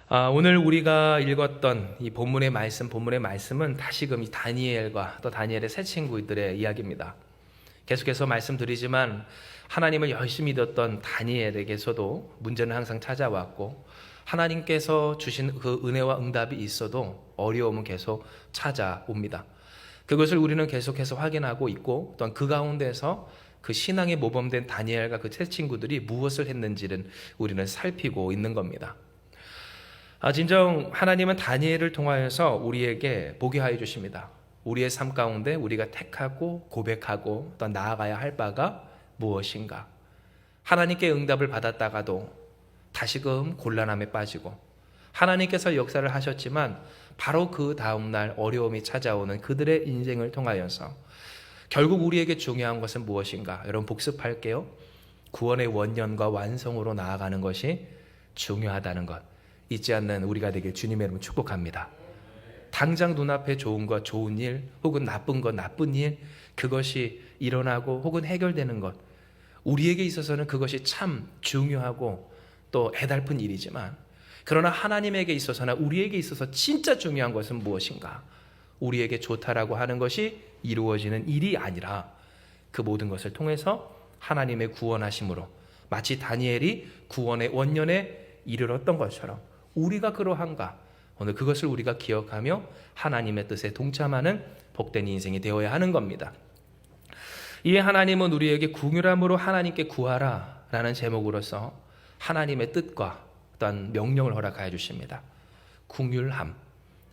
오늘 우리가 읽었던 이 본문의 말씀은 다시금 이 다니엘과 또 다니엘의 세 친구들의 이야기입니다. 계속해서 말씀드리지만 하나님을 열심히 믿었던 다니엘에게서도 문제는 항상 찾아왔고, 하나님께서 주신 그 은혜와 응답이 있어도 어려움은 계속 찾아옵니다. 그것을 우리는 계속해서 확인하고 있고, 또한 그 가운데서 그 신앙에 모범된 다니엘과 그 세 친구들이 무엇을 했는지는 우리는 살피고 있는 겁니다. 진정 하나님은 다니엘을 통하여서 우리에게 보게 하여 주십니다. 우리의 삶 가운데 우리가 택하고 고백하고 또 나아가야 할 바가 무엇인가. 하나님께 응답을 받았다가도 다시금 곤란함에 빠지고, 하나님께서 역사를 하셨지만 바로 그 다음날 어려움이 찾아오는 그들의 인생을 통하여서 결국 우리에게 중요한 것은 무엇인가. 여러분 복습할게요. 구원의 원년과 완성으로 나아가는 것이 중요하다는 것 잊지 않는 우리가 되길 주님의 이름으로 축복합니다. 당장 눈앞에 좋은 것, 좋은 일, 혹은 나쁜 것, 나쁜 일, 그것이 일어나고 혹은 해결되는 것, 우리에게 있어서는 그것이 참 중요하고 또 애달픈 일이지만, 그러나 하나님에게 있어서나 우리에게 있어서 진짜 중요한 것은 무엇인가? 우리에게 좋다라고 하는 것이 이루어지는 일이 아니라 그 모든 것을 통해서 하나님의 구원하심으로, 마치 다니엘이 구원의 원년에 이르렀던 것처럼 우리가 그러한가, 오늘 그것을 우리가 기억하며 하나님의 뜻에 동참하는 복된 인생이 되어야 하는 겁니다. 이에 하나님은 우리에게 긍휼함으로 하나님께 구하라 라는 제목으로서 하나님의 뜻과 어떤 명령을 허락하여 주십니다. 긍휼함,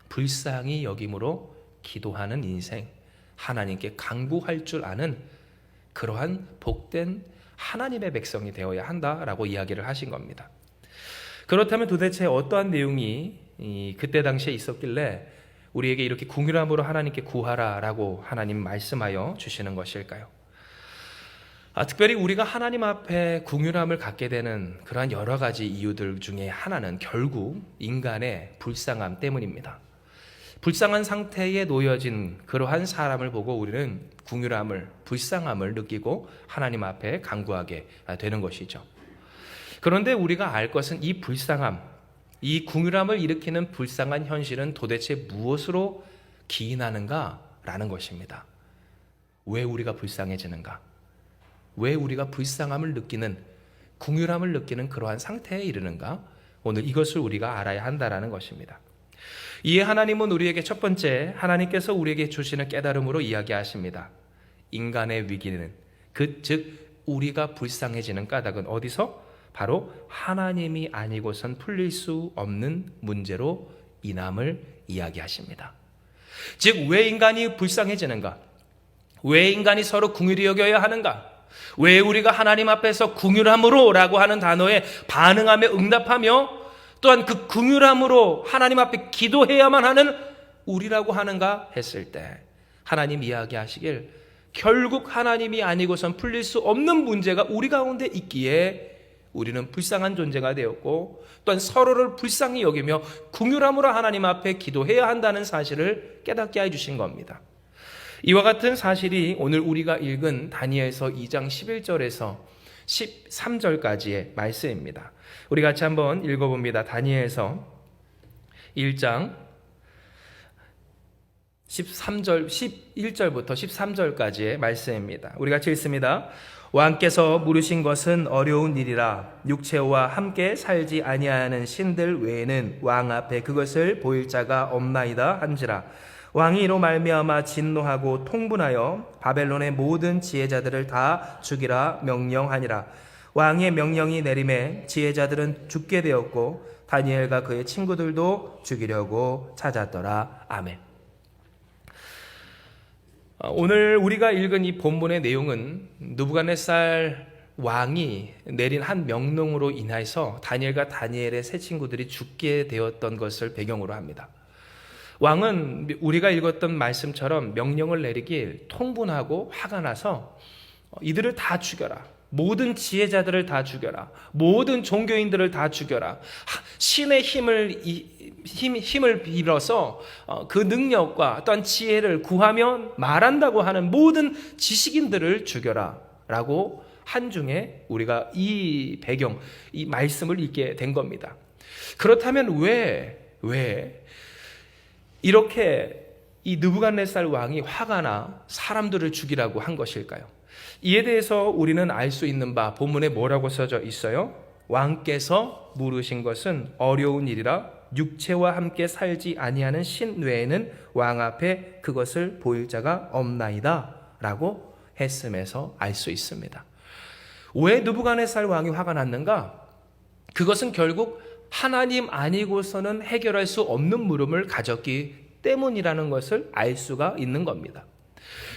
불쌍히 여김으로 기도하는 인생, 하나님께 간구할 줄 아는 그러한 복된 하나님의 백성이 되어야 한다라고 이야기를 하신 겁니다. 그렇다면 도대체 어떠한 내용이 그때 당시에 있었길래 우리에게 이렇게 긍휼함으로 하나님께 구하라라고 하나님 말씀하여 주시는 것일까요? 특별히 우리가 하나님 앞에 긍휼함을 갖게 되는 그러한 여러 가지 이유들 중에 하나는 결국 인간의 불쌍함 때문입니다. 불쌍한 상태에 놓여진 그러한 사람을 보고 우리는 긍휼함을, 불쌍함을 느끼고 하나님 앞에 간구하게 되는 것이죠. 그런데 우리가 알 것은 이 불쌍함, 이 긍휼함을 일으키는 불쌍한 현실은 도대체 무엇으로 기인하는가라는 것입니다. 왜 우리가 불쌍해지는가? 왜 우리가 불쌍함을 느끼는, 긍휼함을 느끼는 그러한 상태에 이르는가? 오늘 이것을 우리가 알아야 한다라는 것입니다. 이에 하나님은 우리에게 첫 번째, 하나님께서 우리에게 주시는 깨달음으로 이야기하십니다. 인간의 위기는, 즉 우리가 불쌍해지는 까닭은 어디서? 바로 하나님이 아니고선 풀릴 수 없는 문제로 인함을 이야기하십니다. 즉 왜 인간이 불쌍해지는가? 왜 인간이 서로 긍휼히 여겨야 하는가? 왜 우리가 하나님 앞에서 긍휼함으로 라고 하는 단어에 반응하며 응답하며 또한 그 긍휼함으로 하나님 앞에 기도해야만 하는 우리라고 하는가 했을 때, 하나님 이야기하시길 결국 하나님이 아니고선 풀릴 수 없는 문제가 우리 가운데 있기에 우리는 불쌍한 존재가 되었고, 또한 서로를 불쌍히 여기며 긍휼함으로 하나님 앞에 기도해야 한다는 사실을 깨닫게 해주신 겁니다. 이와 같은 사실이 오늘 우리가 읽은 다니엘서 2장 11절에서 13절까지의 말씀입니다. 우리 같이 한번 읽어봅니다. 다니엘서 1장 11절부터 13절까지의 말씀입니다. 우리 같이 읽습니다. 왕께서 물으신 것은 어려운 일이라 육체와 함께 살지 아니하는 신들 외에는 왕 앞에 그것을 보일 자가 없나이다 한지라. 왕이 이로 말미암아 진노하고 통분하여 바벨론의 모든 지혜자들을 다 죽이라 명령하니라. 왕의 명령이 내림에 지혜자들은 죽게 되었고 다니엘과 그의 친구들도 죽이려고 찾았더라. 아멘. 오늘 우리가 읽은 이 본문의 내용은 느부갓네살 왕이 내린 한 명령으로 인해서 다니엘과 다니엘의 세 친구들이 죽게 되었던 것을 배경으로 합니다. 왕은 우리가 읽었던 말씀처럼 명령을 내리길 통분하고 화가 나서 이들을 다 죽여라, 모든 지혜자들을 다 죽여라, 모든 종교인들을 다 죽여라, 신의 힘을 빌어서 그 능력과 또한 지혜를 구하면 말한다고 하는 모든 지식인들을 죽여라 라고 한중에 우리가 이 배경, 이 말씀을 읽게 된 겁니다. 그렇다면 왜 이렇게 이 느부갓네살 왕이 화가 나 사람들을 죽이라고 한 것일까요? 이에 대해서 우리는 알 수 있는 바 본문에 뭐라고 써져 있어요? 왕께서 물으신 것은 어려운 일이라 육체와 함께 살지 아니하는 신 외에는 왕 앞에 그것을 보일 자가 없나이다 라고 했음에서 알 수 있습니다. 왜 느부갓네살 왕이 화가 났는가? 그것은 결국 하나님 아니고서는 해결할 수 없는 물음을 가졌기 때문이라는 것을 알 수가 있는 겁니다.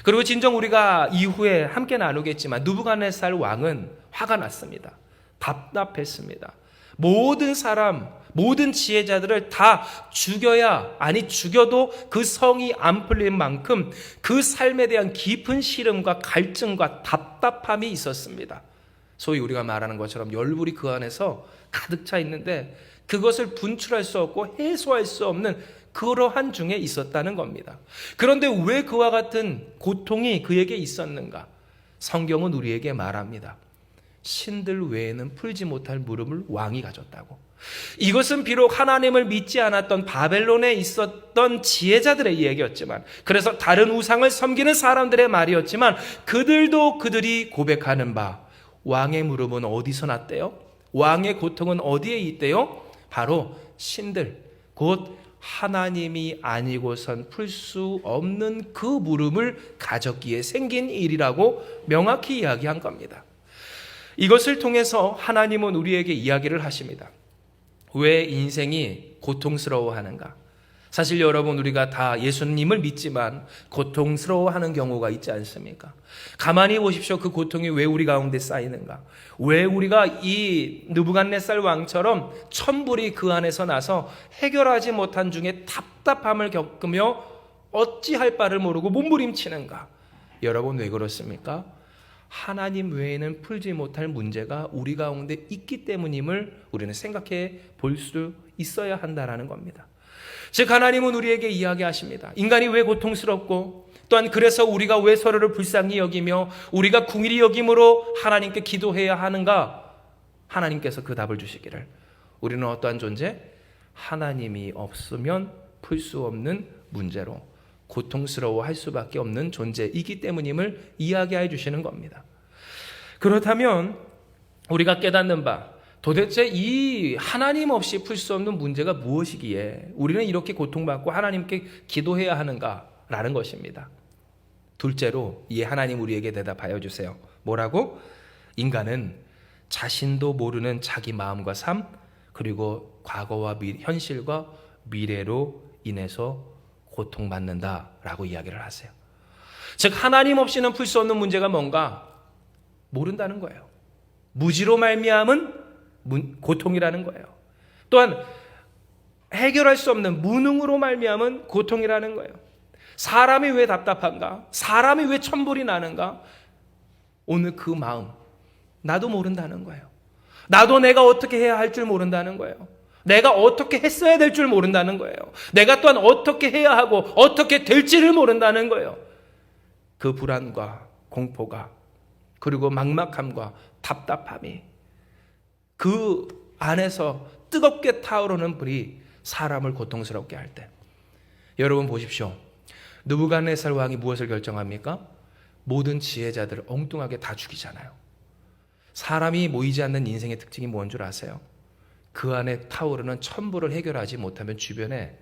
그리고 진정 우리가 이후에 함께 나누겠지만 느부갓네살 왕은 화가 났습니다. 답답했습니다. 모든 사람, 모든 지혜자들을 다 죽여야, 아니 죽여도 그 성이 안 풀릴 만큼 그 삶에 대한 깊은 시름과 갈증과 답답함이 있었습니다. 소위 우리가 말하는 것처럼 열불이 그 안에서 가득 차 있는데 그것을 분출할 수 없고 해소할 수 없는 그러한 중에 있었다는 겁니다. 그런데 왜 그와 같은 고통이 그에게 있었는가? 성경은 우리에게 말합니다. 신들 외에는 풀지 못할 물음을 왕이 가졌다고. 이것은 비록 하나님을 믿지 않았던 바벨론에 있었던 지혜자들의 이야기였지만, 그래서 다른 우상을 섬기는 사람들의 말이었지만, 그들도 그들이 고백하는 바 왕의 물음은 어디서 났대요? 왕의 고통은 어디에 있대요? 바로 신들, 곧 하나님이 아니고선 풀 수 없는 그 물음을 가졌기에 생긴 일이라고 명확히 이야기한 겁니다. 이것을 통해서 하나님은 우리에게 이야기를 하십니다. 왜 인생이 고통스러워하는가? 사실 여러분, 우리가 다 예수님을 믿지만 고통스러워하는 경우가 있지 않습니까? 가만히 보십시오. 그 고통이 왜 우리 가운데 쌓이는가? 왜 우리가 이 느부갓네살 왕처럼 천불이 그 안에서 나서 해결하지 못한 중에 답답함을 겪으며 어찌할 바를 모르고 몸부림치는가? 여러분, 왜 그렇습니까? 하나님 외에는 풀지 못할 문제가 우리 가운데 있기 때문임을 우리는 생각해 볼 수 있어야 한다는 겁니다. 즉 하나님은 우리에게 이야기하십니다. 인간이 왜 고통스럽고, 또한 그래서 우리가 왜 서로를 불쌍히 여기며 우리가 궁일이 여김으로 하나님께 기도해야 하는가? 하나님께서 그 답을 주시기를, 우리는 어떠한 존재? 하나님이 없으면 풀 수 없는 문제로 고통스러워할 수밖에 없는 존재이기 때문임을 이야기해 주시는 겁니다. 그렇다면 우리가 깨닫는 바, 도대체 이 하나님 없이 풀 수 없는 문제가 무엇이기에 우리는 이렇게 고통받고 하나님께 기도해야 하는가라는 것입니다. 둘째로 이 하나님 우리에게 대답하여 주세요. 뭐라고? 인간은 자신도 모르는 자기 마음과 삶, 그리고 과거와 현실과 미래로 인해서 고통받는다라고 이야기를 하세요. 즉 하나님 없이는 풀 수 없는 문제가 뭔가 모른다는 거예요. 무지로 말미암은 고통이라는 거예요. 또한 해결할 수 없는 무능으로 말미암은 고통이라는 거예요. 사람이 왜 답답한가? 사람이 왜 천불이 나는가? 오늘 그 마음 나도 모른다는 거예요. 나도 내가 어떻게 해야 할 줄 모른다는 거예요. 내가 어떻게 했어야 될 줄 모른다는 거예요. 내가 또한 어떻게 해야 하고 어떻게 될지를 모른다는 거예요. 그 불안과 공포가, 그리고 막막함과 답답함이 그 안에서 뜨겁게 타오르는 불이 사람을 고통스럽게 할 때, 여러분 보십시오. 느부갓네살 왕이 무엇을 결정합니까? 모든 지혜자들을 엉뚱하게 다 죽이잖아요. 사람이 모이지 않는 인생의 특징이 뭔 줄 아세요? 그 안에 타오르는 천불을 해결하지 못하면 주변에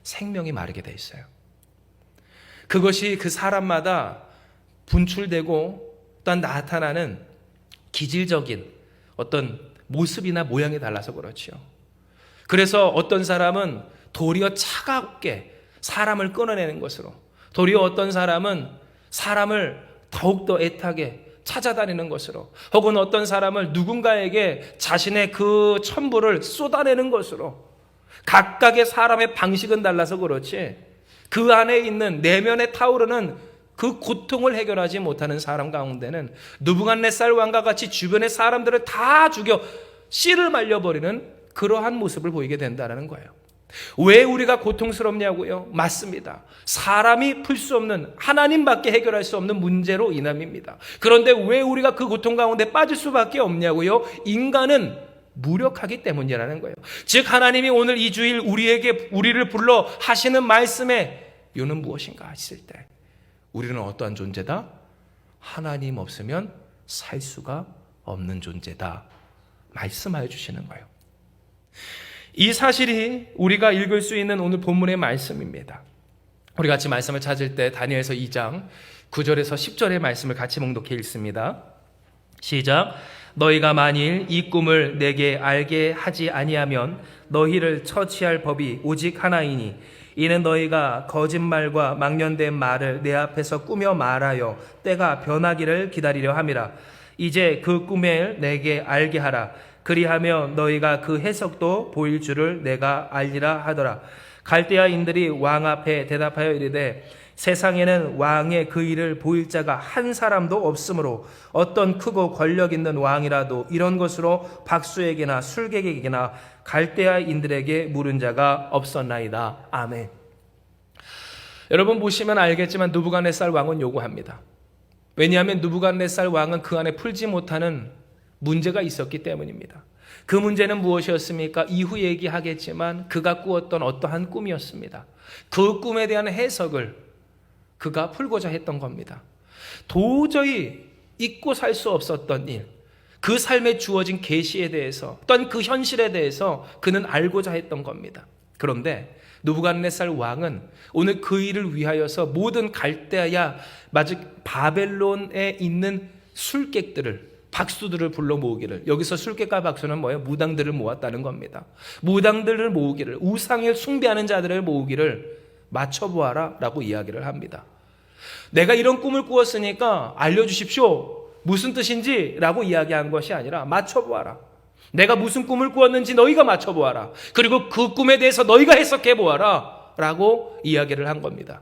생명이 마르게 돼 있어요. 그것이 그 사람마다 분출되고 또한 나타나는 기질적인 어떤 모습이나 모양이 달라서 그렇지요. 그래서 어떤 사람은 도리어 차갑게 사람을 끊어내는 것으로, 도리어 어떤 사람은 사람을 더욱더 애타게 찾아다니는 것으로, 혹은 어떤 사람을 누군가에게 자신의 그 천부를 쏟아내는 것으로, 각각의 사람의 방식은 달라서 그렇지 그 안에 있는 내면에 타오르는 그 고통을 해결하지 못하는 사람 가운데는 느부갓네살 왕과 같이 주변의 사람들을 다 죽여 씨를 말려버리는 그러한 모습을 보이게 된다는 거예요. 왜 우리가 고통스럽냐고요? 맞습니다. 사람이 풀 수 없는, 하나님밖에 해결할 수 없는 문제로 인함입니다. 그런데 왜 우리가 그 고통 가운데 빠질 수밖에 없냐고요? 인간은 무력하기 때문이라는 거예요. 즉 하나님이 오늘 이 주일 우리를 불러 하시는 말씀의 이유는 무엇인가 했을 때 우리는 어떠한 존재다? 하나님 없으면 살 수가 없는 존재다 말씀하여 주시는 거예요. 이 사실이 우리가 읽을 수 있는 오늘 본문의 말씀입니다. 우리 같이 말씀을 찾을 때 다니엘서 2장 9절에서 10절의 말씀을 같이 봉독해 읽습니다. 시작. 너희가 만일 이 꿈을 내게 알게 하지 아니하면 너희를 처치할 법이 오직 하나이니 이는 너희가 거짓말과 망령된 말을 내 앞에서 꾸며 말하여 때가 변하기를 기다리려 함이라. 이제 그 꿈을 내게 알게 하라. 그리하면 너희가 그 해석도 보일 줄을 내가 알리라 하더라. 갈대아인들이 왕 앞에 대답하여 이르되 세상에는 왕의 그 일을 보일 자가 한 사람도 없으므로 어떤 크고 권력 있는 왕이라도 이런 것으로 박수에게나 술객에게나 갈대아인들에게 물은 자가 없었나이다. 아멘. 여러분 보시면 알겠지만 느부갓네살 왕은 요구합니다. 왜냐하면 느부갓네살 왕은 그 안에 풀지 못하는 문제가 있었기 때문입니다. 그 문제는 무엇이었습니까? 이후 얘기하겠지만 그가 꾸었던 어떠한 꿈이었습니다. 그 꿈에 대한 해석을 그가 풀고자 했던 겁니다. 도저히 잊고 살 수 없었던 일, 그 삶에 주어진 계시에 대해서 또한 그 현실에 대해서 그는 알고자 했던 겁니다. 그런데 느부갓네살 왕은 오늘 그 일을 위하여서 모든 갈대아 마즉 바벨론에 있는 술객들을 박수들을 불러 모으기를, 여기서 술객과 박수는 뭐예요? 무당들을 모았다는 겁니다. 무당들을 모으기를, 우상을 숭배하는 자들을 모으기를 맞춰보아라 라고 이야기를 합니다. 내가 이런 꿈을 꾸었으니까 알려주십시오. 무슨 뜻인지 라고 이야기한 것이 아니라 맞춰보아라. 내가 무슨 꿈을 꾸었는지 너희가 맞춰보아라. 그리고 그 꿈에 대해서 너희가 해석해보아라 라고 이야기를 한 겁니다.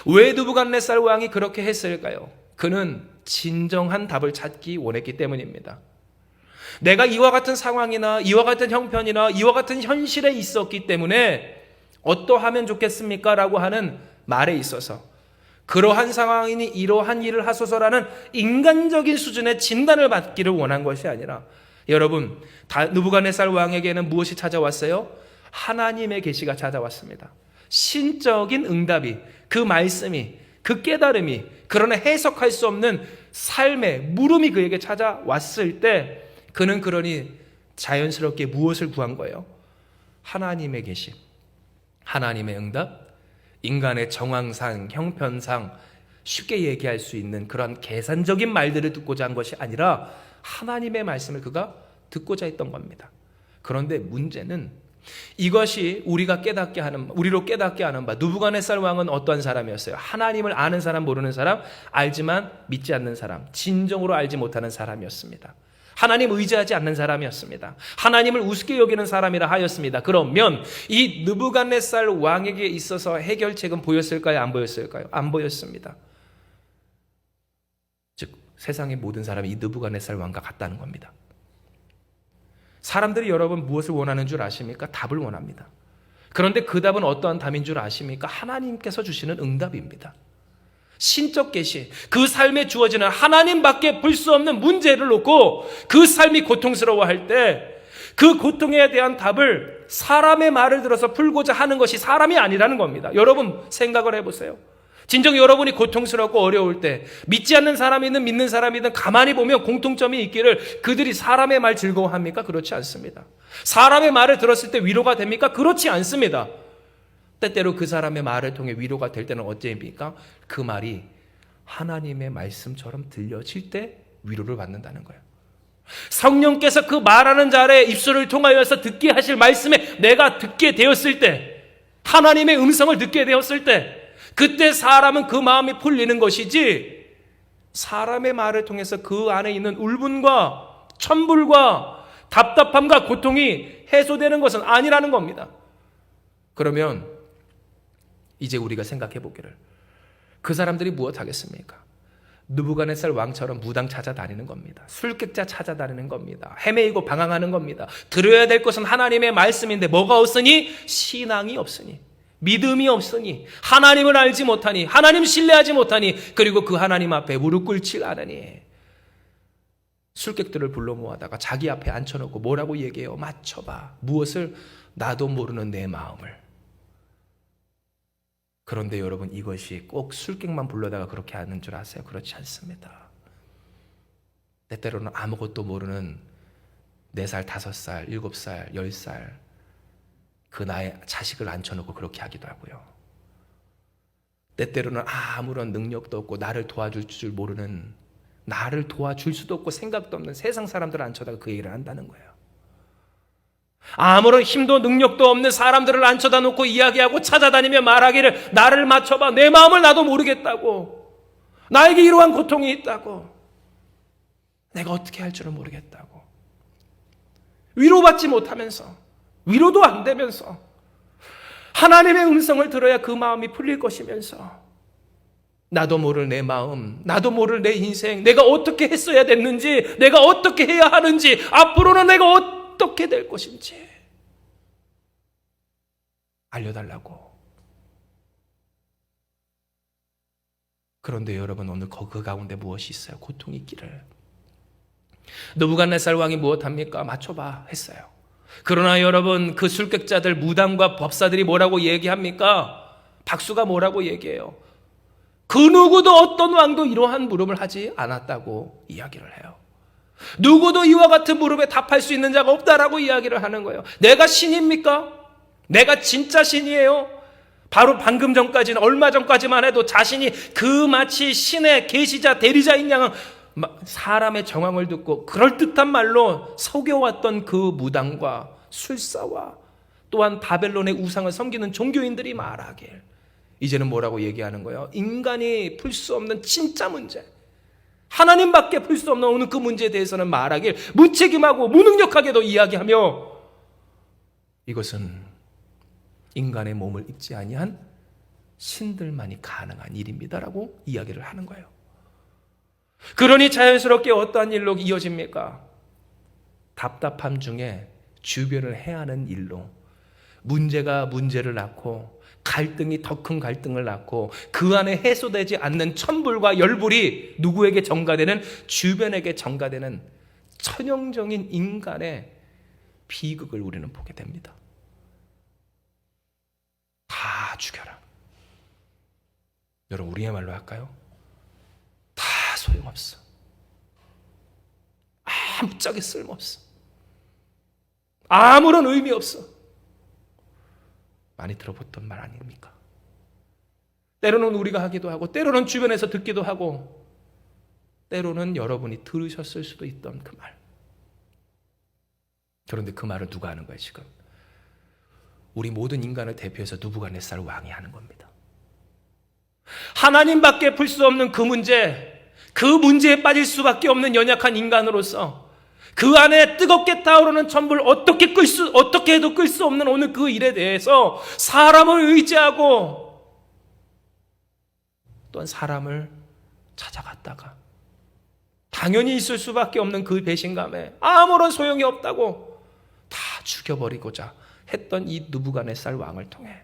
왜 느부갓네살 왕이 그렇게 했을까요? 그는 진정한 답을 찾기 원했기 때문입니다. 내가 이와 같은 상황이나 이와 같은 형편이나 이와 같은 현실에 있었기 때문에 어떠하면 좋겠습니까? 라고 하는 말에 있어서 그러한 상황이니 이러한 일을 하소서라는 인간적인 수준의 진단을 받기를 원한 것이 아니라, 여러분, 느부갓네살 왕에게는 무엇이 찾아왔어요? 하나님의 계시가 찾아왔습니다. 신적인 응답이, 그 말씀이, 그 깨달음이, 그러나 해석할 수 없는 삶의 물음이 그에게 찾아왔을 때 그는 그러니 자연스럽게 무엇을 구한 거예요? 하나님의 계시, 하나님의 응답, 인간의 정황상, 형편상 쉽게 얘기할 수 있는 그런 계산적인 말들을 듣고자 한 것이 아니라 하나님의 말씀을 그가 듣고자 했던 겁니다. 그런데 문제는 이것이 우리로 깨닫게 하는 바, 느부갓네살 왕은 어떠한 사람이었어요? 하나님을 아는 사람, 모르는 사람, 알지만 믿지 않는 사람, 진정으로 알지 못하는 사람이었습니다. 하나님 의지하지 않는 사람이었습니다. 하나님을 우습게 여기는 사람이라 하였습니다. 그러면 이 느부갓네살 왕에게 있어서 해결책은 보였을까요? 안 보였을까요? 안 보였습니다. 즉 세상의 모든 사람이 이 느부갓네살 왕과 같다는 겁니다. 사람들이 여러분 무엇을 원하는 줄 아십니까? 답을 원합니다. 그런데 그 답은 어떠한 답인 줄 아십니까? 하나님께서 주시는 응답입니다. 신적 계시, 그 삶에 주어지는 하나님밖에 볼 수 없는 문제를 놓고 그 삶이 고통스러워할 때 그 고통에 대한 답을 사람의 말을 들어서 풀고자 하는 것이 사람이 아니라는 겁니다. 여러분 생각을 해보세요. 진정 여러분이 고통스럽고 어려울 때 믿지 않는 사람이든 믿는 사람이든 가만히 보면 공통점이 있기를 그들이 사람의 말 즐거워합니까? 그렇지 않습니다. 사람의 말을 들었을 때 위로가 됩니까? 그렇지 않습니다. 때때로 그 사람의 말을 통해 위로가 될 때는 어째입니까? 그 말이 하나님의 말씀처럼 들려질 때 위로를 받는다는 거예요. 성령께서 그 말하는 자의 입술을 통하여서 듣게 하실 말씀에 내가 듣게 되었을 때, 하나님의 음성을 듣게 되었을 때, 그때 사람은 그 마음이 풀리는 것이지 사람의 말을 통해서 그 안에 있는 울분과 천불과 답답함과 고통이 해소되는 것은 아니라는 겁니다. 그러면 이제 우리가 생각해 보기를, 그 사람들이 무엇 하겠습니까? 느부갓네살 왕처럼 무당 찾아다니는 겁니다. 술객자 찾아다니는 겁니다. 헤매이고 방황하는 겁니다. 들어야 될 것은 하나님의 말씀인데 뭐가 없으니? 신앙이 없으니, 믿음이 없으니, 하나님을 알지 못하니, 하나님 신뢰하지 못하니, 그리고 그 하나님 앞에 무릎 꿇지 않으니. 술객들을 불러 모아다가 자기 앞에 앉혀놓고 뭐라고 얘기해요? 맞춰봐. 무엇을? 나도 모르는 내 마음을. 그런데 여러분, 이것이 꼭 술객만 불러다가 그렇게 하는 줄 아세요? 그렇지 않습니다. 때때로는 아무것도 모르는 4살, 5살, 7살, 10살 그 나의 자식을 앉혀놓고 그렇게 하기도 하고요. 때때로는 아무런 능력도 없고 나를 도와줄 줄 모르는, 나를 도와줄 수도 없고 생각도 없는 세상 사람들을 앉혀다가 그 얘기를 한다는 거예요. 아무런 힘도 능력도 없는 사람들을 앉혀다 놓고 이야기하고 찾아다니며 말하기를 나를 맞춰봐. 내 마음을 나도 모르겠다고. 나에게 이러한 고통이 있다고. 내가 어떻게 할 줄은 모르겠다고. 위로받지 못하면서, 위로도 안 되면서, 하나님의 음성을 들어야 그 마음이 풀릴 것이면서, 나도 모를 내 마음, 나도 모를 내 인생, 내가 어떻게 했어야 됐는지, 내가 어떻게 해야 하는지, 앞으로는 내가 어떻게 될 것인지 알려달라고. 그런데 여러분, 오늘 그 가운데 무엇이 있어요? 고통이 있기를. 느부갓네살 왕이 무엇합니까? 맞춰봐 했어요. 그러나 여러분, 그 술객자들, 무당과 법사들이 뭐라고 얘기합니까? 박수가 뭐라고 얘기해요? 그 누구도, 어떤 왕도 이러한 물음을 하지 않았다고 이야기를 해요. 누구도 이와 같은 물음에 답할 수 있는 자가 없다라고 이야기를 하는 거예요. 내가 신입니까? 내가 진짜 신이에요? 바로 방금 전까지는, 얼마 전까지만 해도 자신이 그 마치 신의 계시자, 대리자인 양은 사람의 정황을 듣고 그럴듯한 말로 속여왔던 그 무당과 술사와 또한 바벨론의 우상을 섬기는 종교인들이 말하길, 이제는 뭐라고 얘기하는 거예요? 인간이 풀 수 없는 진짜 문제, 하나님밖에 풀 수 없는 어느 그 문제에 대해서는 말하길 무책임하고 무능력하게도 이야기하며, 이것은 인간의 몸을 입지 아니한 신들만이 가능한 일입니다라고 이야기를 하는 거예요. 그러니 자연스럽게 어떠한 일로 이어집니까? 답답함 중에 주변을 해하는 일로 문제가 문제를 낳고 갈등이 더 큰 갈등을 낳고 그 안에 해소되지 않는 천불과 열불이 누구에게 전가되는? 주변에게 전가되는 천형적인 인간의 비극을 우리는 보게 됩니다. 다 죽여라. 여러분, 우리의 말로 할까요? 다 소용없어. 아무짝에 쓸모없어. 아무런 의미 없어. 많이 들어봤던 말 아닙니까? 때로는 우리가 하기도 하고, 때로는 주변에서 듣기도 하고, 때로는 여러분이 들으셨을 수도 있던 그 말. 그런데 그 말을 누가 하는 거예요 지금? 우리 모든 인간을 대표해서 느부갓네살 왕이 하는 겁니다. 하나님밖에 풀 수 없는 그 문제, 그 문제에 빠질 수밖에 없는 연약한 인간으로서 그 안에 뜨겁게 타오르는 천불, 어떻게 해도 끌 수 없는 오늘 그 일에 대해서 사람을 의지하고 또한 사람을 찾아갔다가 당연히 있을 수밖에 없는 그 배신감에 아무런 소용이 없다고 다 죽여버리고자 했던 이 느부갓네살 왕을 통해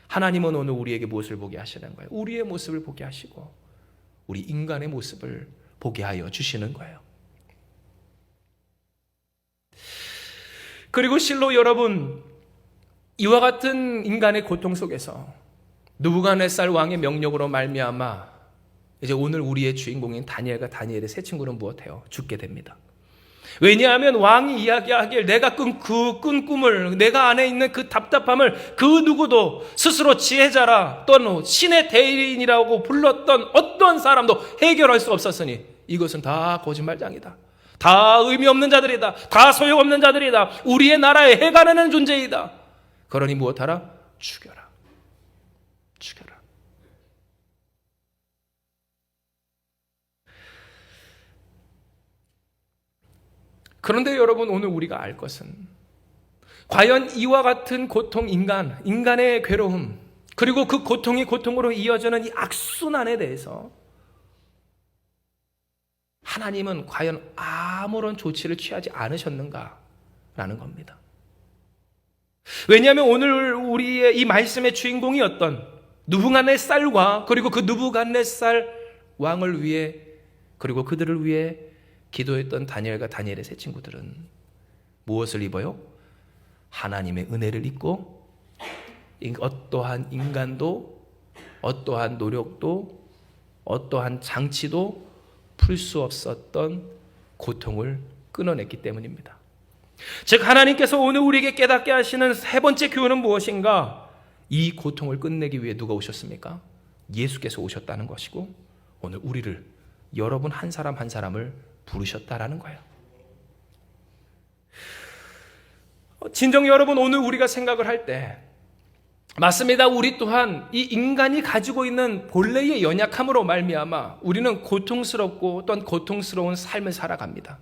하나님은 오늘 우리에게 무엇을 보게 하시는 거예요? 우리의 모습을 보게 하시고 우리 인간의 모습을 보게 하여 주시는 거예요. 그리고 실로 여러분, 이와 같은 인간의 고통 속에서 느부갓네살 왕의 명령으로 말미암아 이제 오늘 우리의 주인공인 다니엘과 다니엘의 세 친구는 무엇해요? 죽게 됩니다. 왜냐하면 왕이 이야기하길 내가 꾼 꿈을, 내가 안에 있는 그 답답함을 그 누구도 스스로 지혜자라 또는 신의 대리인이라고 불렀던 어떤 사람도 해결할 수 없었으니 이것은 다 거짓말장이다. 다 의미 없는 자들이다. 다 소용없는 자들이다. 우리의 나라에 해가 되는 존재이다. 그러니 무엇하라? 죽여라. 죽여라. 그런데 여러분, 오늘 우리가 알 것은 과연 이와 같은 고통, 인간의 괴로움, 그리고 그 고통이 고통으로 이어지는 이 악순환에 대해서 하나님은 과연 아무런 조치를 취하지 않으셨는가라는 겁니다. 왜냐하면 오늘 우리의 이 말씀의 주인공이었던 느부갓네살과 그리고 그 느부갓네살 왕을 위해, 그리고 그들을 위해 기도했던 다니엘과 다니엘의 세 친구들은 무엇을 입어요? 하나님의 은혜를 입고 어떠한 인간도 어떠한 노력도 어떠한 장치도 풀 수 없었던 고통을 끊어냈기 때문입니다. 즉 하나님께서 오늘 우리에게 깨닫게 하시는 세 번째 교훈은 무엇인가? 이 고통을 끝내기 위해 누가 오셨습니까? 예수께서 오셨다는 것이고 오늘 우리를 여러분 한 사람 한 사람을 부르셨다라는 거예요. 진정 여러분, 오늘 우리가 생각을 할 때 맞습니다. 우리 또한 이 인간이 가지고 있는 본래의 연약함으로 말미암아 우리는 고통스럽고 또한 고통스러운 삶을 살아갑니다.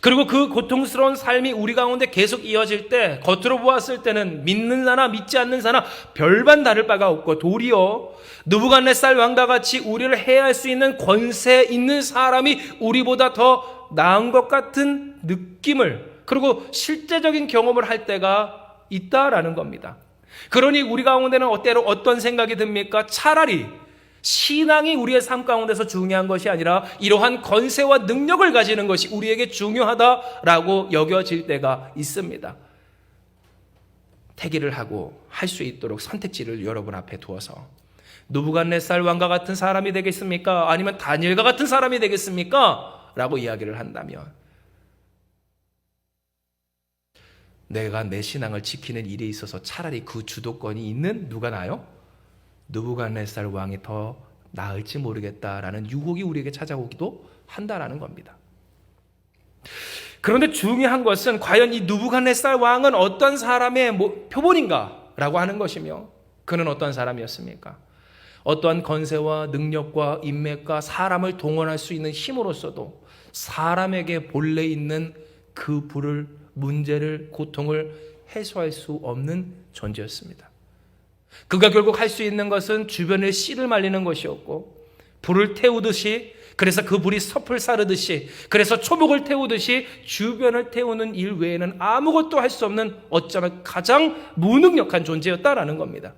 그리고 그 고통스러운 삶이 우리 가운데 계속 이어질 때 겉으로 보았을 때는 믿는 자나 믿지 않는 자나 별반 다를 바가 없고 도리어 느부갓네살 왕과 같이 우리를 해할 수 있는 권세 있는 사람이 우리보다 더 나은 것 같은 느낌을 그리고 실제적인 경험을 할 때가 있다라는 겁니다. 그러니 우리 가운데는 때로 어떤 생각이 듭니까? 차라리 신앙이 우리의 삶 가운데서 중요한 것이 아니라 이러한 권세와 능력을 가지는 것이 우리에게 중요하다라고 여겨질 때가 있습니다. 택일을 하고 할 수 있도록 선택지를 여러분 앞에 두어서 느부갓네살 왕과 같은 사람이 되겠습니까? 아니면 다니엘과 같은 사람이 되겠습니까? 라고 이야기를 한다면 내가 내 신앙을 지키는 일에 있어서 차라리 그 주도권이 있는 누가 나요? 느부갓네살 왕이 더 나을지 모르겠다라는 유혹이 우리에게 찾아오기도 한다라는 겁니다. 그런데 중요한 것은 과연 이 느부갓네살 왕은 어떤 사람의 표본인가라고 하는 것이며 그는 어떤 사람이었습니까? 어떠한 권세와 능력과 인맥과 사람을 동원할 수 있는 힘으로서도 사람에게 본래 있는 그 불을 문제를 고통을 해소할 수 없는 존재였습니다. 그가 결국 할 수 있는 것은 주변에 씨를 말리는 것이었고 불을 태우듯이 그래서 그 불이 섭을 사르듯이 그래서 초목을 태우듯이 주변을 태우는 일 외에는 아무것도 할 수 없는 어쩌면 가장 무능력한 존재였다라는 겁니다.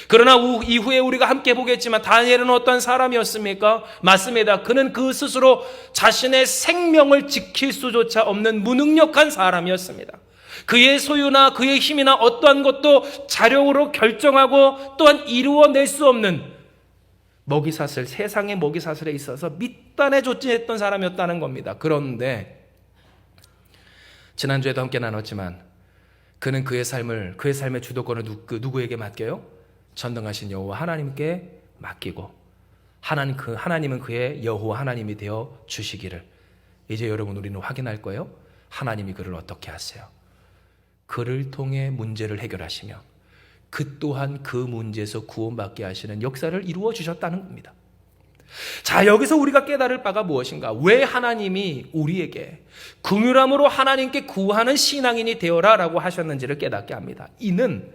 그러나 이후에 우리가 함께 보겠지만 다니엘은 어떤 사람이었습니까? 맞습니다. 그는 그 스스로 자신의 생명을 지킬 수조차 없는 무능력한 사람이었습니다. 그의 소유나 그의 힘이나 어떠한 것도 자력으로 결정하고 또한 이루어낼 수 없는 먹이사슬, 세상의 먹이사슬에 있어서 밑단에 존재했던 사람이었다는 겁니다. 그런데 지난주에도 함께 나눴지만 그는 그의 삶의 주도권을 누구에게 맡겨요? 전능하신 여호와 하나님께 맡기고 하나님은 그의 여호와 하나님이 되어 주시기를. 이제 여러분 우리는 확인할 거예요. 하나님이 그를 어떻게 하세요? 그를 통해 문제를 해결하시며 그 또한 그 문제에서 구원받게 하시는 역사를 이루어 주셨다는 겁니다. 자, 여기서 우리가 깨달을 바가 무엇인가? 왜 하나님이 우리에게 긍휼함으로 하나님께 구하는 신앙인이 되어라 라고 하셨는지를 깨닫게 합니다. 이는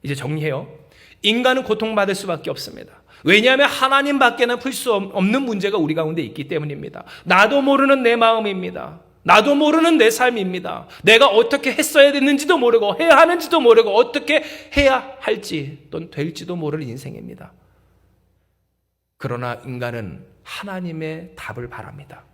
이제 정리해요. 인간은 고통받을 수밖에 없습니다. 왜냐하면 하나님밖에는 풀 수 없는 문제가 우리 가운데 있기 때문입니다. 나도 모르는 내 마음입니다. 나도 모르는 내 삶입니다. 내가 어떻게 했어야 됐는지도 모르고 해야 하는지도 모르고 어떻게 해야 할지 또는 될지도 모를 인생입니다. 그러나 인간은 하나님의 답을 바랍니다.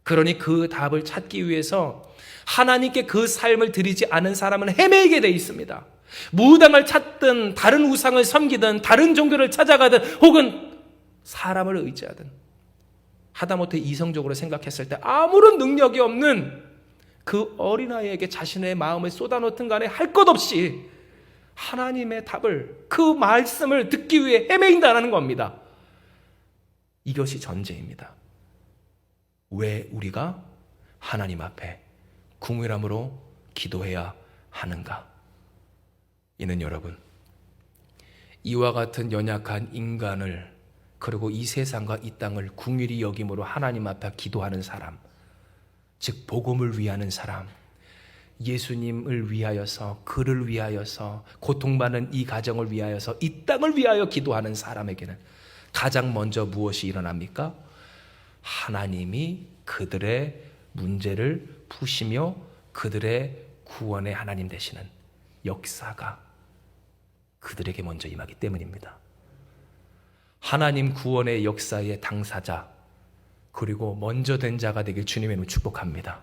그러니 그 답을 찾기 위해서 하나님께 그 삶을 드리지 않은 사람은 헤매게 돼 있습니다. 무당을 찾든 다른 우상을 섬기든 다른 종교를 찾아가든 혹은 사람을 의지하든 하다못해 이성적으로 생각했을 때 아무런 능력이 없는 그 어린아이에게 자신의 마음을 쏟아놓든 간에 할 것 없이 하나님의 답을 그 말씀을 듣기 위해 헤매인다는 겁니다. 이것이 전제입니다. 왜 우리가 하나님 앞에 긍휼함으로 기도해야 하는가? 이는 여러분, 이와 같은 연약한 인간을 그리고 이 세상과 이 땅을 긍휼히 여김으로 하나님 앞에 기도하는 사람, 즉 복음을 위하는 사람, 예수님을 위하여서 그를 위하여서 고통받는 이 가정을 위하여서 이 땅을 위하여 기도하는 사람에게는 가장 먼저 무엇이 일어납니까? 하나님이 그들의 문제를 푸시며 그들의 구원의 하나님 되시는 역사가 그들에게 먼저 임하기 때문입니다. 하나님 구원의 역사의 당사자, 그리고 먼저 된 자가 되길 주님의 이름으로 축복합니다.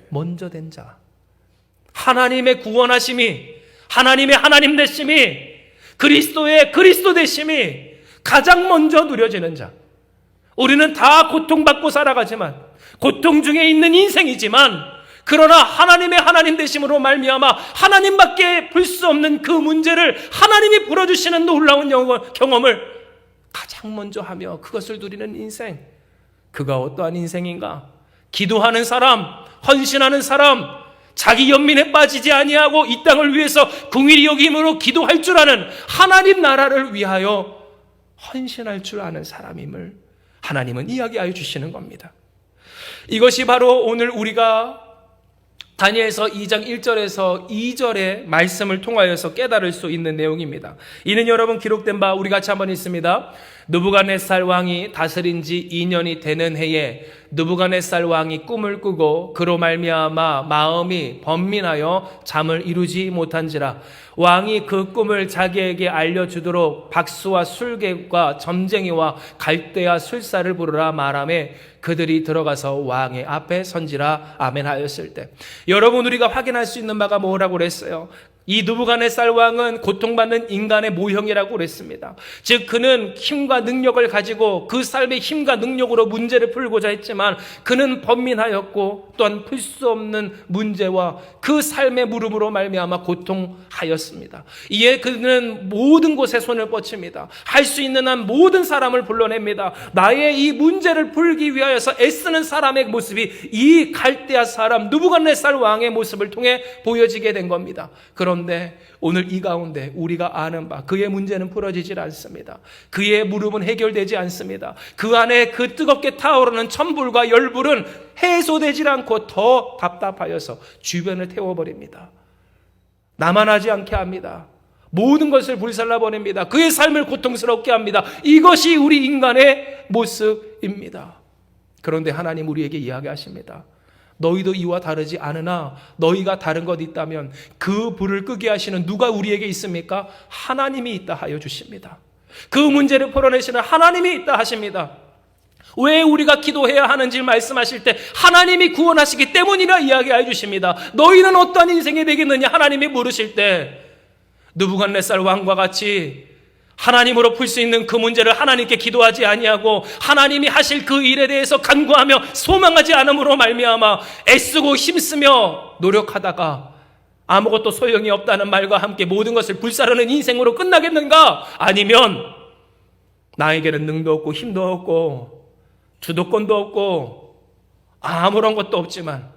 먼저 된 자. 하나님의 구원하심이, 하나님의 하나님 되심이, 그리스도의 그리스도 되심이 가장 먼저 누려지는 자. 우리는 다 고통받고 살아가지만, 고통 중에 있는 인생이지만, 그러나 하나님의 하나님 되심으로 말미암아 하나님밖에 풀 수 없는 그 문제를 하나님이 풀어주시는 놀라운 경험을 가장 먼저 하며 그것을 누리는 인생. 그가 어떠한 인생인가? 기도하는 사람, 헌신하는 사람, 자기 연민에 빠지지 아니하고 이 땅을 위해서 긍휼히 여김으로 기도할 줄 아는, 하나님 나라를 위하여 헌신할 줄 아는 사람임을 하나님은 이야기하여 주시는 겁니다. 이것이 바로 오늘 우리가 다니엘서 2장 1절에서 2절의 말씀을 통하여서 깨달을 수 있는 내용입니다. 이는 여러분 기록된 바 우리 같이 한번 읽습니다. 느부갓네살 왕이 다스린 지 2년이 되는 해에 느부갓네살 왕이 꿈을 꾸고 그로 말미암아 마음이 번민하여 잠을 이루지 못한지라. 왕이 그 꿈을 자기에게 알려주도록 박수와 술객과 점쟁이와 갈대와 술사를 부르라 말하매 그들이 들어가서 왕의 앞에 선지라. 아멘 하였을 때, 여러분 우리가 확인할 수 있는 바가 뭐라고 그랬어요? 이 느부갓네살 왕은 고통받는 인간의 모형이라고 그랬습니다. 즉 그는 힘과 능력을 가지고 그 삶의 힘과 능력으로 문제를 풀고자 했지만 그는 번민하였고 또한 풀 수 없는 문제와 그 삶의 물음으로 말미암아 고통하였습니다. 이에 그는 모든 곳에 손을 뻗칩니다. 할 수 있는 한 모든 사람을 불러냅니다. 나의 이 문제를 풀기 위하여서 애쓰는 사람의 모습이 이 갈대아 사람 느부갓네살 왕의 모습을 통해 보여지게 된 겁니다. 그런데 오늘 이 가운데 우리가 아는 바, 그의 문제는 풀어지질 않습니다. 그의 무릎은 해결되지 않습니다. 그 안에 그 뜨겁게 타오르는 천불과 열불은 해소되질 않고 더 답답하여서 주변을 태워버립니다. 나만하지 않게 합니다. 모든 것을 불살라버립니다. 그의 삶을 고통스럽게 합니다. 이것이 우리 인간의 모습입니다. 그런데 하나님 우리에게 이야기하십니다. 너희도 이와 다르지 않으나 너희가 다른 것 있다면 그 불을 끄게 하시는 누가 우리에게 있습니까? 하나님이 있다 하여 주십니다. 그 문제를 풀어내시는 하나님이 있다 하십니다. 왜 우리가 기도해야 하는지 말씀하실 때 하나님이 구원하시기 때문이라 이야기해 주십니다. 너희는 어떠한 인생이 되겠느냐 하나님이 물으실 때 느부갓네살 왕과 같이 하나님으로 풀 수 있는 그 문제를 하나님께 기도하지 아니하고 하나님이 하실 그 일에 대해서 간구하며 소망하지 않음으로 말미암아 애쓰고 힘쓰며 노력하다가 아무것도 소용이 없다는 말과 함께 모든 것을 불사르는 인생으로 끝나겠는가? 아니면 나에게는 능도 없고 힘도 없고 주도권도 없고 아무런 것도 없지만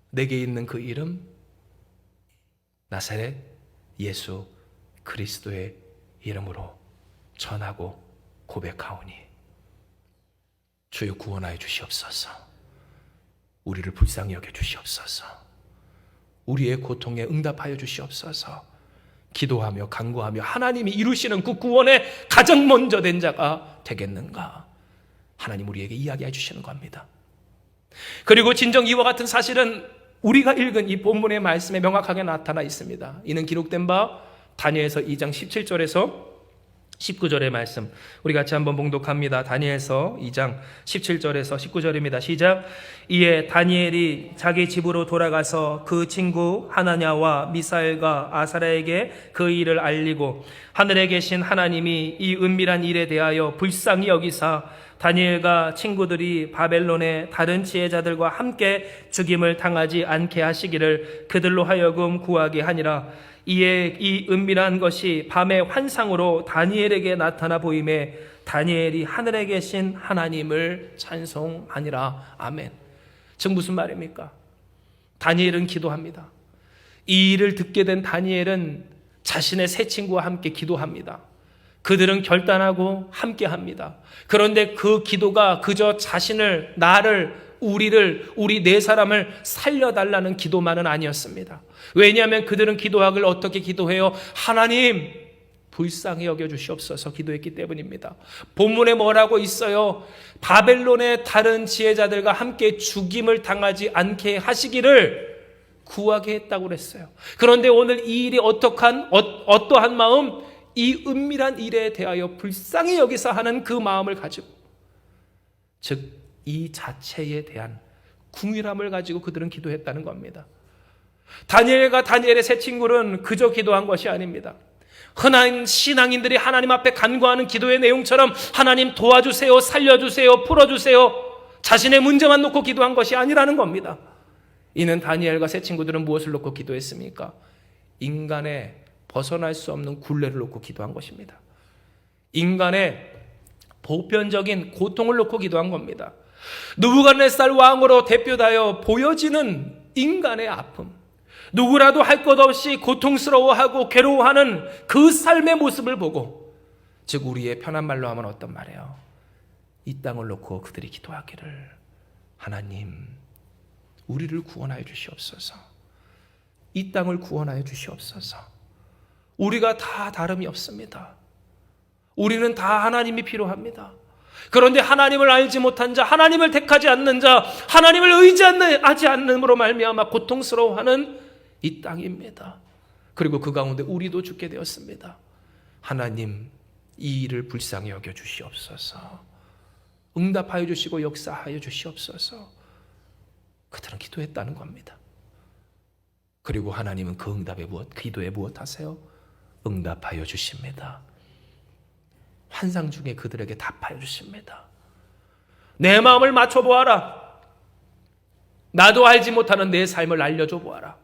내게 있는 그 이름 나사렛 예수 그리스도의 이름으로 전하고 고백하오니 주여 구원하여 주시옵소서. 우리를 불쌍히 여겨 주시옵소서. 우리의 고통에 응답하여 주시옵소서. 기도하며 간구하며 하나님이 이루시는 그 구원에 가장 먼저 된 자가 되겠는가? 하나님 우리에게 이야기해 주시는 겁니다. 그리고 진정 이와 같은 사실은 우리가 읽은 이 본문의 말씀에 명확하게 나타나 있습니다. 이는 기록된 바 다니엘서 2장 17절에서 19절의 말씀 우리 같이 한번 봉독합니다. 다니엘서 2장 17절에서 19절입니다. 시작. 이에 다니엘이 자기 집으로 돌아가서 그 친구 하나냐와 미사엘과 아사랴에게 그 일을 알리고 하늘에 계신 하나님이 이 은밀한 일에 대하여 불쌍히 여기사 다니엘과 친구들이 바벨론의 다른 지혜자들과 함께 죽임을 당하지 않게 하시기를 그들로 하여금 구하게 하니라. 이에 이 은밀한 것이 밤의 환상으로 다니엘에게 나타나 보임에 다니엘이 하늘에 계신 하나님을 찬송하니라. 아멘. 즉 무슨 말입니까? 다니엘은 기도합니다. 이 일을 듣게 된 다니엘은 자신의 세 친구와 함께 기도합니다. 그들은 결단하고 함께 합니다. 그런데 그 기도가 그저 자신을, 나를, 우리 네 사람을 살려달라는 기도만은 아니었습니다. 왜냐하면 그들은 기도하길 어떻게 기도해요? 하나님 불쌍히 여겨주시옵소서 기도했기 때문입니다. 본문에 뭐라고 있어요? 바벨론의 다른 지혜자들과 함께 죽임을 당하지 않게 하시기를 구하게 했다고 그랬어요. 그런데 오늘 이 일이 어떠한 마음? 이 은밀한 일에 대하여 불쌍히 여기서 하는 그 마음을 가지고, 즉 이 자체에 대한 궁휼함을 가지고 그들은 기도했다는 겁니다. 다니엘과 다니엘의 세 친구는 그저 기도한 것이 아닙니다. 흔한 신앙인들이 하나님 앞에 간구하는 기도의 내용처럼 하나님 도와주세요, 살려주세요, 풀어주세요, 자신의 문제만 놓고 기도한 것이 아니라는 겁니다. 이는 다니엘과 세 친구들은 무엇을 놓고 기도했습니까? 인간의 벗어날 수 없는 굴레를 놓고 기도한 것입니다. 인간의 보편적인 고통을 놓고 기도한 겁니다. 느부갓네살 왕으로 대표하여 보여지는 인간의 아픔, 누구라도 할 것 없이 고통스러워하고 괴로워하는 그 삶의 모습을 보고, 즉 우리의 편한 말로 하면 어떤 말이에요? 이 땅을 놓고 그들이 기도하기를, 하나님 우리를 구원하여 주시옵소서, 이 땅을 구원하여 주시옵소서. 우리가 다 다름이 없습니다. 우리는 다 하나님이 필요합니다. 그런데 하나님을 알지 못한 자, 하나님을 택하지 않는 자, 하나님을 의지하지 않음으로 말미암아 고통스러워하는 이 땅입니다. 그리고 그 가운데 우리도 죽게 되었습니다. 하나님 이 일을 불쌍히 여겨 주시옵소서. 응답하여 주시고 역사하여 주시옵소서. 그들은 기도했다는 겁니다. 그리고 하나님은 그 응답에 기도에 무엇 하세요? 응답하여 주십니다. 환상 중에 그들에게 답하여 주십니다. 내 마음을 맞춰보아라. 나도 알지 못하는 내 삶을 알려줘 보아라.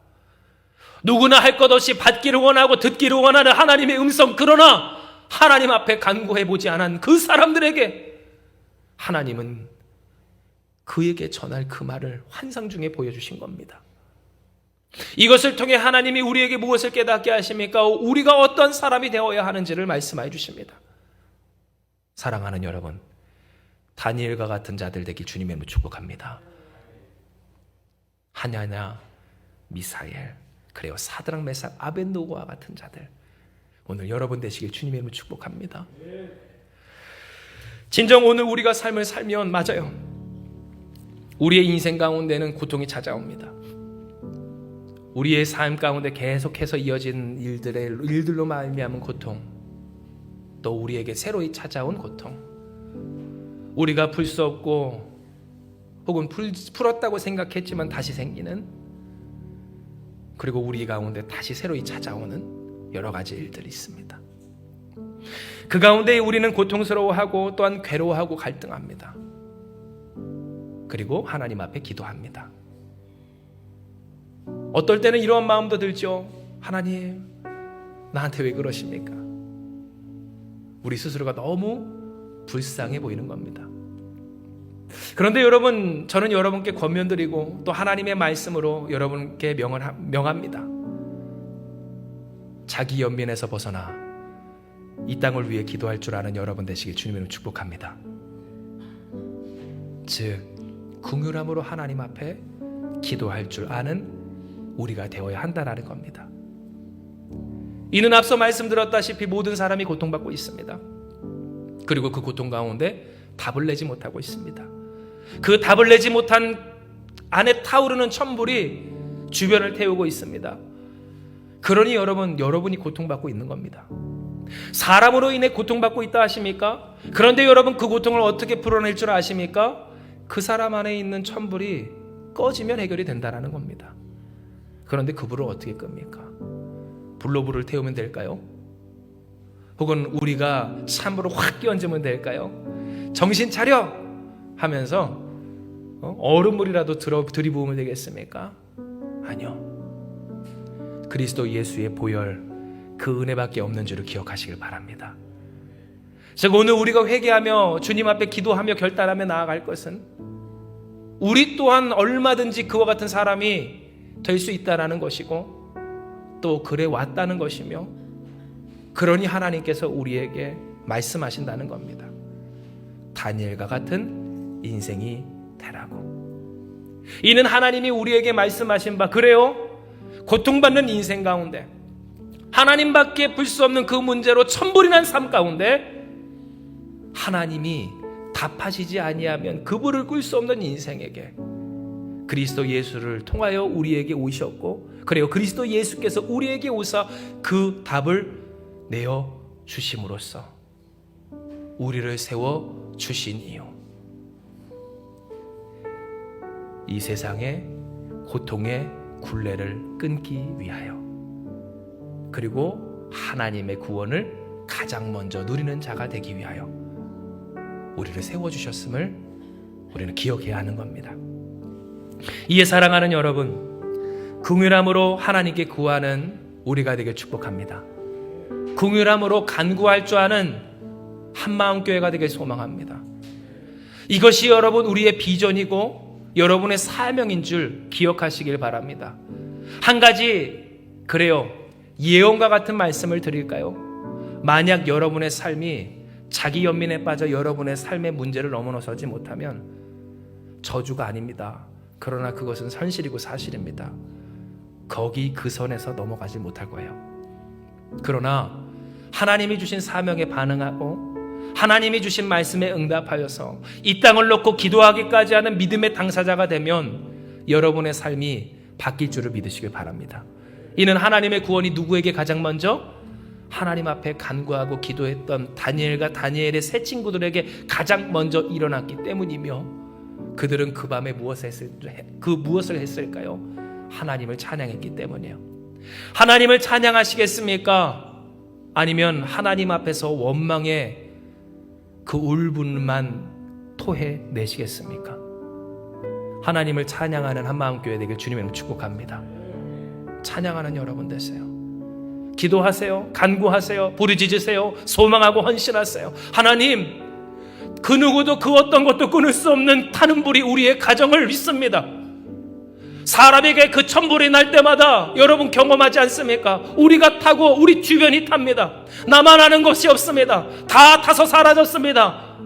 누구나 할 것 없이 받기를 원하고 듣기를 원하는 하나님의 음성, 그러나 하나님 앞에 간구해보지 않은 그 사람들에게 하나님은 그에게 전할 그 말을 환상 중에 보여주신 겁니다. 이것을 통해 하나님이 우리에게 무엇을 깨닫게 하십니까? 우리가 어떤 사람이 되어야 하는지를 말씀해 주십니다. 사랑하는 여러분, 다니엘과 같은 자들 되길 주님의 이름으로 축복합니다. 하냐냐, 미사엘, 그래요 사드락, 메삭, 아벳노고와 같은 자들, 오늘 여러분 되시길 주님의 이름으로 축복합니다. 진정 오늘 우리가 삶을 살면, 맞아요, 우리의 인생 가운데는 고통이 찾아옵니다. 우리의 삶 가운데 계속해서 이어진 일들로 말미암은 고통, 또 우리에게 새로이 찾아온 고통, 우리가 풀 수 없고 혹은 풀었다고 생각했지만 다시 생기는, 그리고 우리 가운데 다시 새로이 찾아오는 여러 가지 일들이 있습니다. 그 가운데 우리는 고통스러워하고 또한 괴로워하고 갈등합니다. 그리고 하나님 앞에 기도합니다. 어떨 때는 이러한 마음도 들죠. 하나님, 나한테 왜 그러십니까? 우리 스스로가 너무 불쌍해 보이는 겁니다. 그런데 여러분, 저는 여러분께 권면드리고 또 하나님의 말씀으로 여러분께 명합니다. 자기 연민에서 벗어나 이 땅을 위해 기도할 줄 아는 여러분 되시길 주님으로 축복합니다. 즉 긍휼함으로 하나님 앞에 기도할 줄 아는 우리가 되어야 한다라는 겁니다. 이는 앞서 말씀드렸다시피 모든 사람이 고통받고 있습니다. 그리고 그 고통 가운데 답을 내지 못하고 있습니다. 그 답을 내지 못한 안에 타오르는 천불이 주변을 태우고 있습니다. 그러니 여러분이 고통받고 있는 겁니다. 사람으로 인해 고통받고 있다 하십니까? 그런데 여러분, 그 고통을 어떻게 풀어낼 줄 아십니까? 그 사람 안에 있는 천불이 꺼지면 해결이 된다는 겁니다. 그런데 그 불을 어떻게 끕니까? 불로 불을 태우면 될까요? 혹은 우리가 찬불을 확 끼얹으면 될까요? 정신 차려! 하면서 얼음물이라도 들이부으면 되겠습니까? 아니요. 그리스도 예수의 보혈, 그 은혜밖에 없는 줄을 기억하시길 바랍니다. 즉 오늘 우리가 회개하며 주님 앞에 기도하며 결단하며 나아갈 것은 우리 또한 얼마든지 그와 같은 사람이 될 수 있다는 것이고, 또 그래 왔다는 것이며, 그러니 하나님께서 우리에게 말씀하신다는 겁니다. 다니엘과 같은 인생이 되라고. 이는 하나님이 우리에게 말씀하신 바, 그래요, 고통받는 인생 가운데 하나님밖에 풀 수 없는 그 문제로 천불이 난 삶 가운데 하나님이 답하시지 아니하면 그 불을 끌 수 없는 인생에게 그리스도 예수를 통하여 우리에게 오셨고, 그리고 그리스도 예수께서 우리에게 오사 그 답을 내어 주심으로써 우리를 세워 주신 이유. 이 세상의 고통의 굴레를 끊기 위하여, 그리고 하나님의 구원을 가장 먼저 누리는 자가 되기 위하여 우리를 세워주셨음을 우리는 기억해야 하는 겁니다. 이에 사랑하는 여러분, 긍휼함으로 하나님께 구하는 우리가 되길 축복합니다. 긍휼함으로 간구할 줄 아는 한마음교회가 되길 소망합니다. 이것이 여러분 우리의 비전이고 여러분의 사명인 줄 기억하시길 바랍니다. 한 가지, 그래요, 예언과 같은 말씀을 드릴까요? 만약 여러분의 삶이 자기 연민에 빠져 여러분의 삶의 문제를 넘어서지 못하면 저주가 아닙니다. 그러나 그것은 현실이고 사실입니다. 거기 그 선에서 넘어가지 못할 거예요. 그러나 하나님이 주신 사명에 반응하고 하나님이 주신 말씀에 응답하여서 이 땅을 놓고 기도하기까지 하는 믿음의 당사자가 되면 여러분의 삶이 바뀔 줄을 믿으시길 바랍니다. 이는 하나님의 구원이 누구에게 가장 먼저? 하나님 앞에 간구하고 기도했던 다니엘과 다니엘의 세 친구들에게 가장 먼저 일어났기 때문이며, 그들은 그 밤에 무엇을 했을까요? 하나님을 찬양했기 때문이에요. 하나님을 찬양하시겠습니까? 아니면 하나님 앞에서 원망의 그 울분만 토해내시겠습니까? 하나님을 찬양하는 한마음교회 되길 주님의 축복합니다. 찬양하는 여러분 되세요. 기도하세요. 간구하세요. 부르짖으세요. 소망하고 헌신하세요. 하나님, 그 누구도 그 어떤 것도 끊을 수 없는 타는 불이 우리의 가정을 믿습니다. 사람에게 그 천불이 날 때마다 여러분 경험하지 않습니까? 우리가 타고 우리 주변이 탑니다. 나만 아는 것이 없습니다. 다 타서 사라졌습니다.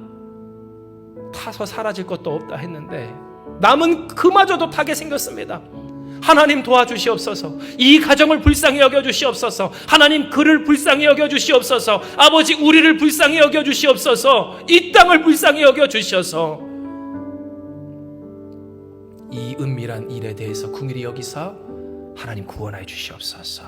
타서 사라질 것도 없다 했는데 남은 그마저도 타게 생겼습니다. 하나님 도와주시옵소서. 이 가정을 불쌍히 여겨주시옵소서. 하나님 그를 불쌍히 여겨주시옵소서. 아버지 우리를 불쌍히 여겨주시옵소서. 이 땅을 불쌍히 여겨주셔서 이 은밀한 일에 대해서 긍휼히 여기사 하나님 구원하여 주시옵소서.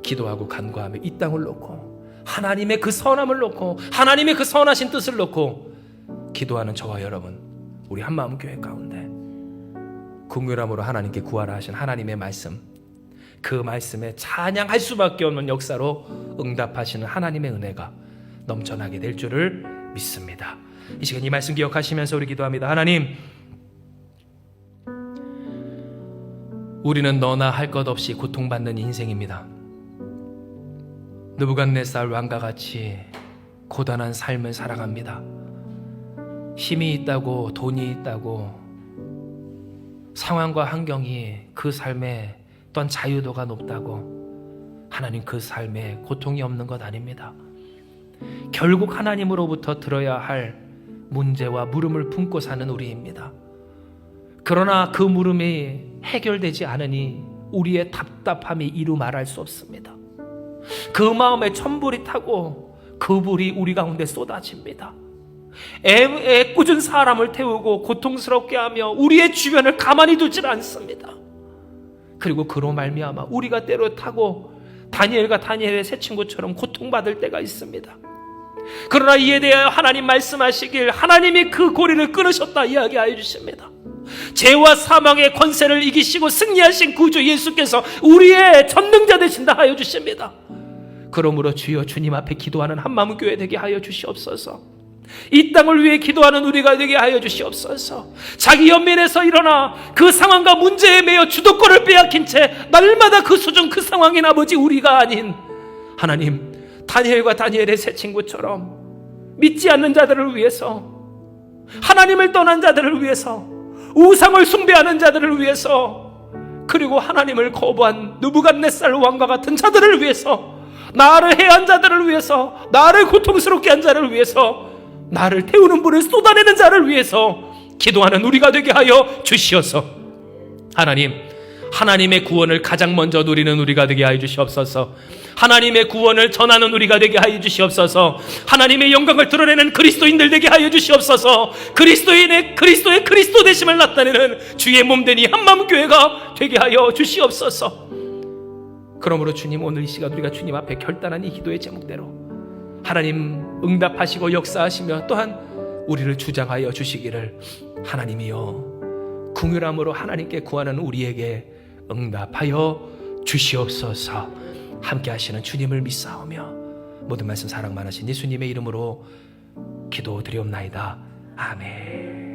기도하고 간구하며 이 땅을 놓고 하나님의 그 선함을 놓고 하나님의 그 선하신 뜻을 놓고 기도하는 저와 여러분, 우리 한마음교회 가운데 긍휼함으로 하나님께 구하라 하신 하나님의 말씀, 그 말씀에 찬양할 수밖에 없는 역사로 응답하시는 하나님의 은혜가 넘쳐나게 될 줄을 믿습니다. 이 시간 이 말씀 기억하시면서 우리 기도합니다. 하나님, 우리는 너나 할 것 없이 고통받는 인생입니다. 느부갓네살 왕과 같이 고단한 삶을 살아갑니다. 힘이 있다고, 돈이 있다고, 상황과 환경이 그 삶에 또한 자유도가 높다고 하나님 그 삶에 고통이 없는 것 아닙니다. 결국 하나님으로부터 들어야 할 문제와 물음을 품고 사는 우리입니다. 그러나 그 물음이 해결되지 않으니 우리의 답답함이 이루 말할 수 없습니다. 그 마음에 천불이 타고 그 불이 우리 가운데 쏟아집니다. 애꿎은 사람을 태우고 고통스럽게 하며 우리의 주변을 가만히 두질 않습니다. 그리고 그로 말미암아 우리가 때로 타고 다니엘과 다니엘의 세 친구처럼 고통받을 때가 있습니다. 그러나 이에 대하여 하나님 말씀하시길 하나님이 그 고리를 끊으셨다 이야기하여 주십니다. 죄와 사망의 권세를 이기시고 승리하신 구주 예수께서 우리의 전능자 되신다 하여 주십니다. 그러므로 주여 주님 앞에 기도하는 한마음교회 되게 하여 주시옵소서. 이 땅을 위해 기도하는 우리가 되게 하여 주시옵소서. 자기 연민에서 일어나 그 상황과 문제에 매여 주도권을 빼앗긴 채 날마다 그 수준 그 상황인 아버지 우리가 아닌 하나님, 다니엘과 다니엘의 세 친구처럼 믿지 않는 자들을 위해서, 하나님을 떠난 자들을 위해서, 우상을 숭배하는 자들을 위해서, 그리고 하나님을 거부한 느부갓네살 왕과 같은 자들을 위해서, 나를 해한 자들을 위해서, 나를 고통스럽게 한 자를 위해서, 나를 태우는 불을 쏟아내는 자를 위해서 기도하는 우리가 되게 하여 주시옵소서. 하나님, 하나님의 구원을 가장 먼저 누리는 우리가 되게 하여 주시옵소서. 하나님의 구원을 전하는 우리가 되게 하여 주시옵소서. 하나님의 영광을 드러내는 그리스도인들 되게 하여 주시옵소서. 그리스도의 그리스도 되심을 나타내는 주의 몸된 이 한마음교회가 되게 하여 주시옵소서. 그러므로 주님, 오늘 이 시간 우리가 주님 앞에 결단한 이 기도의 제목대로 하나님 응답하시고 역사하시며 또한 우리를 주장하여 주시기를, 하나님이여 긍휼함으로 하나님께 구하는 우리에게 응답하여 주시옵소서. 함께 하시는 주님을 믿사오며 모든 말씀 사랑 많으신 예수님의 이름으로 기도드리옵나이다. 아멘.